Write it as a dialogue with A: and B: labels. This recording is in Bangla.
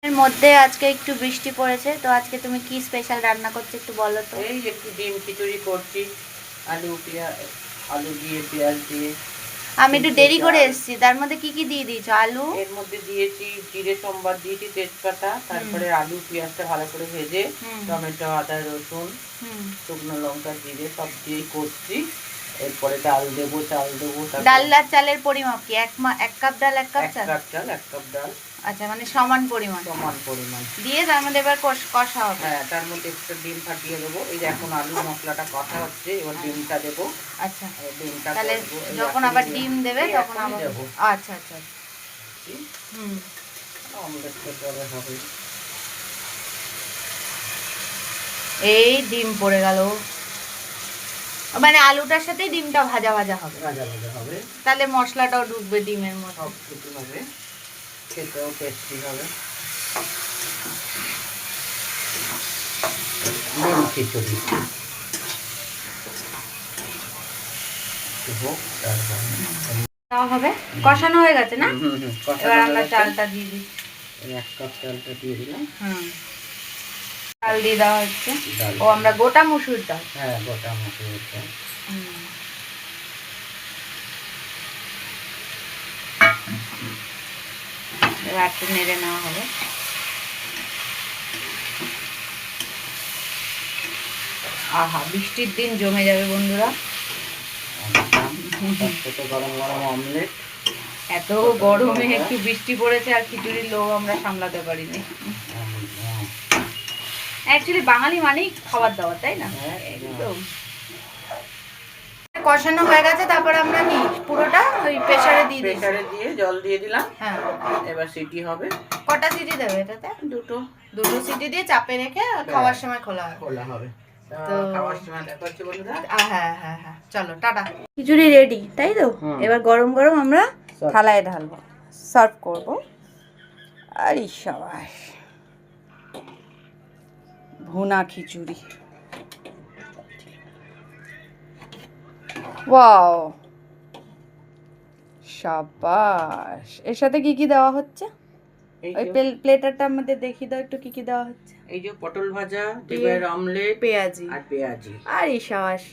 A: এর মধ্যে আজকে একটু বৃষ্টি পড়েছে, তো আজকে তুমি কি স্পেশাল রান্না করছো একটু বলো তো।
B: এই একটু ডিম খিচুড়ি করছি, আলু দিয়ে পেঁয়াজ দিয়ে।
A: আমি একটু দেরি করে এসেছি, তার মধ্যে কি কি দিয়ে দিয়েছো? আলু,
B: এর মধ্যে দিয়েছি জিরে সম্বার দিয়েছি, তেজপাতা, তারপরে আলু পেঁয়াজটা ভালো করে ভেজে টমেটো আদা রসুন শুকনো লঙ্কা জিরে সব দিয়ে করছি। এরপরে ডাল দেবো, চাল দেবো।
A: ডাল আর চালের পরিমাপ কি? এক কাপ ডাল এক কাপ চাল?
B: এক কাপ ডাল।
A: আচ্ছা, মানে সমান পরিমাণ দিয়ে তার মধ্যে এবার কষা হবে।
B: হ্যাঁ, তার মধ্যে একটু ডিম ফাটিয়ে দেবো। এই যে এখন আলু মশলাটা কষা হচ্ছে, এবার ডিমটা দেবো।
A: আচ্ছা,
B: ডিমটা
A: তাহলে যখন আবার ডিম দেবে তখন আবার
B: দেবো।
A: আচ্ছা আচ্ছা
B: অমলেটটা পরে হবে।
A: এই ডিম পড়ে গেল, মানে আলুটার সাথে ডিমটা ভাজা ভাজা হবে। তাহলে মশলাটাও ঢুকবে ডিমের মধ্যে,
B: সব কিছু হবে, খেতেও টেস্টি হবে। ডিম খিচুড়ি
A: হবে। কষানো হয়ে গেছে না? এবার আমরা চালটা দিয়ে দিই।
B: এক কাপ চালটা দিয়ে দিলাম।
A: চাল দিয়ে দেওয়া হচ্ছে। ও, আমরা গোটা মসুর ডাল।
B: হ্যাঁ, গোটা মসুর ডাল।
A: এবার একটু নেড়ে নেওয়া হবে। আহা, বৃষ্টির দিন জমে যাবে বন্ধুরা।
B: গরম গরম অমলেট।
A: এত গরমে একটু বৃষ্টি পড়েছে আর খিচুড়ির লোভ আমরা সামলাতে পারিনি। অ্যাকচুয়ালি বাঙালি মানেই খাবার দাবার, তাই না? একদম। কষানো হয়ে গেছে, তারপর আমরা পুরোটা ওই প্রেসারে
B: দিয়ে জল দিয়ে দিলাম।
A: হ্যাঁ,
B: এবার সিটি হবে।
A: কটা সিটি দেবে এটাতে? দুটো সিটি দিয়ে চাপে রেখে খাওয়ার সময় খোলা
B: হবে।
A: তো
B: খাওয়ার সময় দেখা হচ্ছে বন্ধুরা।
A: হ্যাঁ হ্যাঁ হ্যাঁ, চলো টাটা। খিচুড়ি রেডি, তাই তো? এবার গরম গরম আমরা থালায় ঢালবো, সার্ভ করব। আরে সাবাস, ভুনা খিচুড়ি। ওয়াও, সাবাস। এর সাথে কি কি দেওয়া হচ্ছে? ওই প্লেটারটা আমাদের দেখিয়ে দাও একটু, কি কি দেওয়া হচ্ছে।
B: এই যে পটল ভাজা, ডিমের অমলেট,
A: পেঁয়াজি
B: আর পেঁয়াজি।
A: আরে সাবাস।